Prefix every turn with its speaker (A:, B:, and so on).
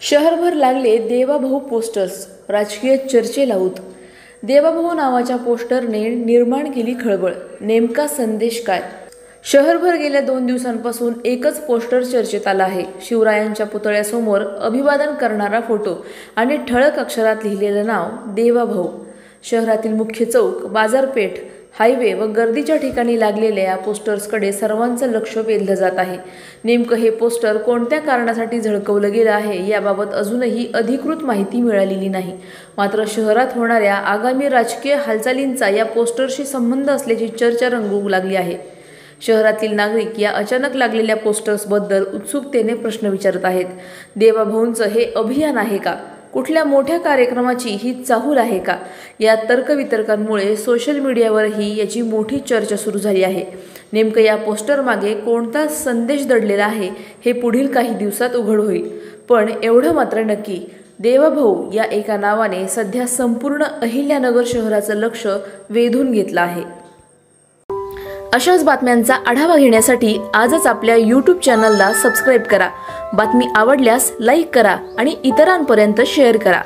A: शहरभर लागले देवाभाऊ पोस्टर्स, राजकीय चर्चेला ऊत। देवाभाऊ नावाच्या पोस्टरने निर्माण केली खळबळ। नेमका संदेश काय? शहरभर गेल्या 2 दिवसांपासून एकच पोस्टर चर्चेत आला आहे। शिवरायांच्या पुतळ्यासमोर अभिवादन करणारा फोटो आणि ठळक अक्षरात लिहिलेलं नाव देवाभाऊ। शहरातील मुख्य चौक, बाजारपेठ, हायवे व गर्दीच्या ठिकाणी लागलेल्या या पोस्टर्सकडे सर्वांचं लक्ष वेधलं जात आहे। नेमकं हे पोस्टर कोणत्या कारणासाठी झळकवलं गेलं आहे याबाबत अजूनही अधिकृत माहिती मिळालेली नाही। मात्र शहरात होणाऱ्या आगामी राजकीय हालचालींचा या पोस्टरशी संबंध असल्याची चर्चा रंगू लागली आहे। शहरातील नागरिक या अचानक लागलेल्या पोस्टर्सबद्दल उत्सुकतेने प्रश्न विचारत आहेत। देवाभाऊंचं हे अभियान आहे का? कुठल्या मोठ्या कार्यक्रमाची ही चाहूल आहे का? या तर्कवितर्कांमुळे सोशल मीडियावरही याची मोठी चर्चा सुरू झाली आहे। नेमकं या पोस्टर मागे कोणता संदेश दडलेला आहे हे पुढील काही दिवसात उघड होईल। पण एवढं मात्र नक्की, देवाभाऊ या एका नावाने सध्या संपूर्ण अहिल्यानगर शहराचं लक्ष वेधून घेतलं आहे। अशाच बातम्यांचा आढावा घेण्यासाठी आजच आपल्या YouTube चॅनलला सबस्क्राईब करा। बातमी आवडल्यास लाईक करा आणि इतरांपर्यंत शेअर करा।